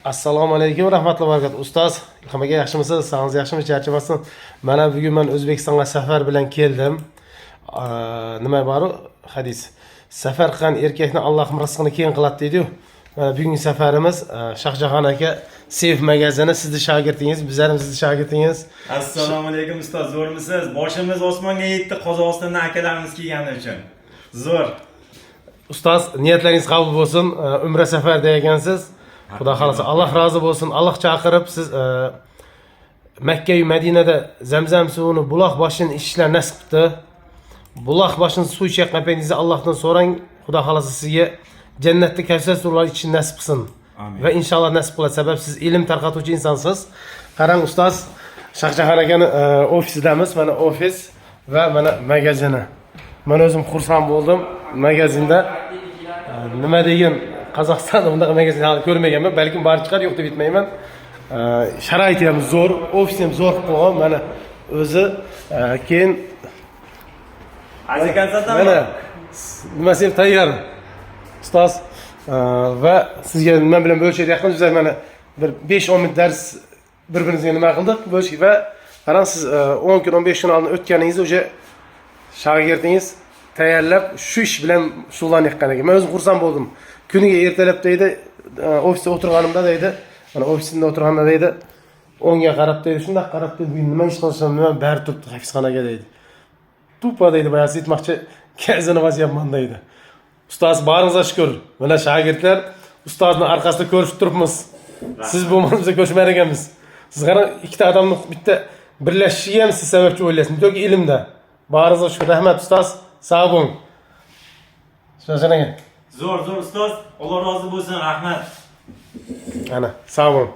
Assalomu alaykum, rahmatli barakatuh. Ustoz, hammaga yaxshimisiz? Sog'ingiz yaxshimi? Charchamasin. Mana bugun men O'zbekistonga safar bilan keldim. Nima bor hadis? Safar qilgan erkakni Alloh rizqini keng qiladi deydi-ku. Mana bugungi safarimiz Shohjahon aka Sev magazini, sizni shogirdingiz, bizlar ham sizni shogirdingiz. Assalomu alaykum ustoz, zo'rmisiz? Boshimiz osmonga yetdi Qozog'istondan akalarimiz kelgani uchun. Zo'r. Ustoz, niyatlaringiz qabul bo'lsin. Umra safarda ekansiz. Xudo xolasa Alloh rozi bo'lsin. Alloh chaqirib siz Makka va Madinada Zamzam suvini buloq boshini ichishlar nasib qildi. Buloq boshini suv ichayotgan paytingizda Allohdan so'rang, Xudo xolasa sizga jannatda Kavsar suvlari ichishni nasib qilsin. Amin. Va inshaalloh nasib qiladi. Sabab siz ilm tarqatuvchi insonsiz. Qarang ustoz, Shohjahon akani ofisidamiz. Mana ofis va mana magazini. Men o'zim xursand bo'ldim. Magazinda nima degan Qozog'istonda bunday magazin hali ko'rmaganman. Balkim bor chiqar, yo'q deb aytmayman. Sharoiti ham zo'r, ofis ham zo'r qo'ygan. Mana o'zi keyin mana nimasi ham tayyor. Ustoz va sizga nima bilan bo'lishayapmiz? Bizlar mana bir 5-10 minut dars bir-birimizga nima qildik? Bo'lish va qarang siz 10 kun 15 kun oldin o'tganingizda o'sha shogirdingiz tayyorlab shu ish bilan shug'ullanayotgan ekan. Men o'zim xursand bo'ldim. Kuniga ertalab deydi, ofisda o'tirganimda deydi, mana ofisimda o'tirganda deydi, o'ngga qarab deydi, shunday qarab deydi, bugun nima ish qilsam, nima bari turibdi hafizxonaga deydi. Tupa deydi, boyasi aytmoqchi, kazini vazyapman deydi. Ustoz baringizga shukr. Mana shogirdlar ustozni orqasida ko'rishib turibmiz. Siz bo'lmasa ko'rishmar ekanmiz. Siz qarang, ikkita odamni bitta birlashishiga ham siz sababchi o'ylaysiz. Yoki ilmda. Baringizga shukr. Rahmat ustoz. Sog' bo'ling. Shoshang. Zo'r ustoz, Alloh rozi bo'lsin, rahmat. Ana, sog' bo'ling.